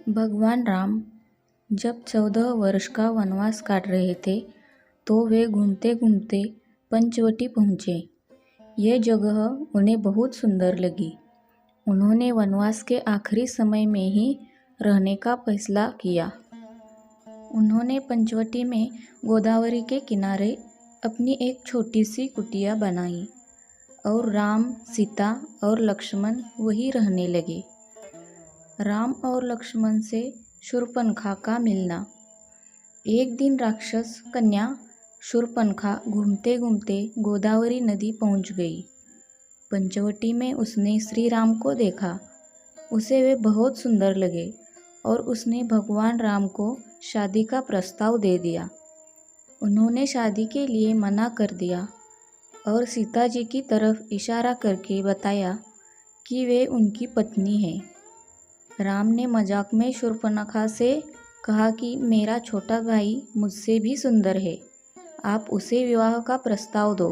भगवान राम जब 14 वर्ष का वनवास काट रहे थे तो वे घूमते घूमते पंचवटी पहुँचे। यह जगह उन्हें बहुत सुंदर लगी। उन्होंने वनवास के आखिरी समय में ही रहने का फैसला किया। उन्होंने पंचवटी में गोदावरी के किनारे अपनी एक छोटी सी कुटिया बनाई और राम, सीता और लक्ष्मण वहीं रहने लगे। राम और लक्ष्मण से शूर्पणखा का मिलना। एक दिन राक्षस कन्या शूर्पणखा घूमते घूमते गोदावरी नदी पहुंच गई। पंचवटी में उसने श्री राम को देखा। उसे वे बहुत सुंदर लगे और उसने भगवान राम को शादी का प्रस्ताव दे दिया। उन्होंने शादी के लिए मना कर दिया और सीता जी की तरफ इशारा करके बताया कि वे उनकी पत्नी है। राम ने मजाक में शूर्पणखा से कहा कि मेरा छोटा भाई मुझसे भी सुंदर है, आप उसे विवाह का प्रस्ताव दो।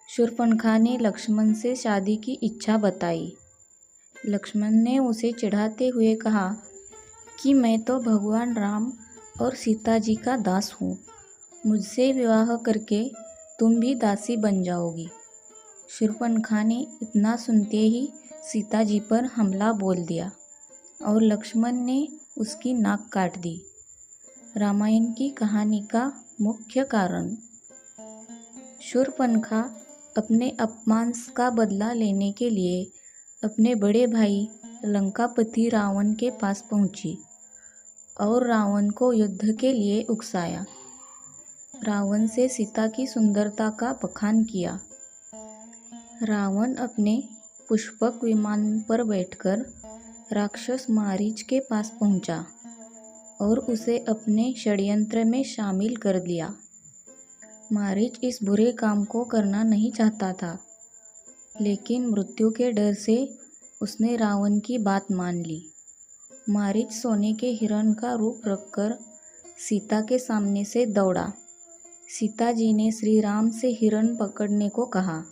शूर्पणखा ने लक्ष्मण से शादी की इच्छा बताई। लक्ष्मण ने उसे चिढ़ाते हुए कहा कि मैं तो भगवान राम और सीता जी का दास हूँ, मुझसे विवाह करके तुम भी दासी बन जाओगी। शूर्पणखा ने इतना सुनते ही सीता जी पर हमला बोल दिया और लक्ष्मण ने उसकी नाक काट दी। रामायण की कहानी का मुख्य कारण। शूर्पणखा अपने अपमान का बदला लेने के लिए अपने बड़े भाई लंकापति रावण के पास पहुंची और रावण को युद्ध के लिए उकसाया। रावण से सीता की सुंदरता का बखान किया। रावण अपने पुष्पक विमान पर बैठकर राक्षस मारीच के पास पहुंचा और उसे अपने षड्यंत्र में शामिल कर लिया। मारीच इस बुरे काम को करना नहीं चाहता था, लेकिन मृत्यु के डर से उसने रावण की बात मान ली। मारीच सोने के हिरण का रूप रखकर सीता के सामने से दौड़ा। सीता जी ने श्री राम से हिरण पकड़ने को कहा।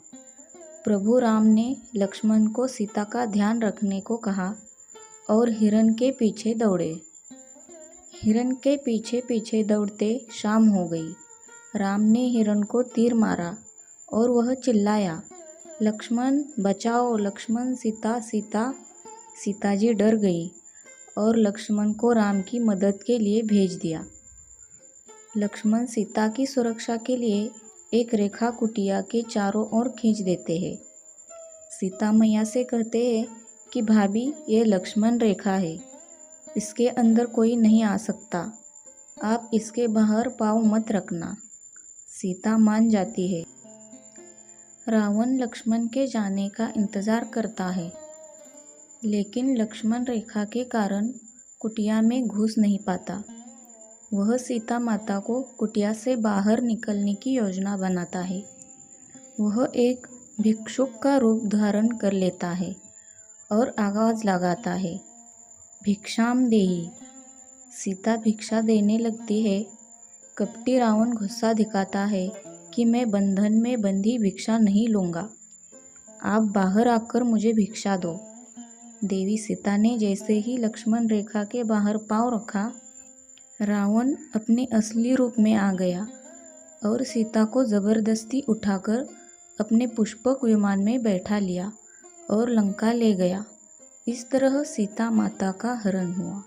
प्रभु राम ने लक्ष्मण को सीता का ध्यान रखने को कहा और हिरण के पीछे दौड़े। हिरण के पीछे पीछे दौड़ते शाम हो गई। राम ने हिरण को तीर मारा और वह चिल्लाया, लक्ष्मण बचाओ, लक्ष्मण, सीता सीता। सीता जी डर गई और लक्ष्मण को राम की मदद के लिए भेज दिया। लक्ष्मण सीता की सुरक्षा के लिए एक रेखा कुटिया के चारों ओर खींच देते हैं। सीता मैया से कहते हैं कि भाभी, ये लक्ष्मण रेखा है, इसके अंदर कोई नहीं आ सकता, आप इसके बाहर पाँव मत रखना। सीता मान जाती है। रावण लक्ष्मण के जाने का इंतज़ार करता है, लेकिन लक्ष्मण रेखा के कारण कुटिया में घुस नहीं पाता। वह सीता माता को कुटिया से बाहर निकलने की योजना बनाता है। वह एक भिक्षुक का रूप धारण कर लेता है और आवाज़ लगाता है, भिक्षाम देहि। सीता भिक्षा देने लगती है। कपटी रावण गुस्सा दिखाता है कि मैं बंधन में बंधी भिक्षा नहीं लूँगा, आप बाहर आकर मुझे भिक्षा दो। देवी सीता ने जैसे ही लक्ष्मण रेखा के बाहर पाँव रखा, रावण अपने असली रूप में आ गया और सीता को ज़बरदस्ती उठाकर अपने पुष्पक विमान में बैठा लिया और लंका ले गया। इस तरह सीता माता का हरण हुआ।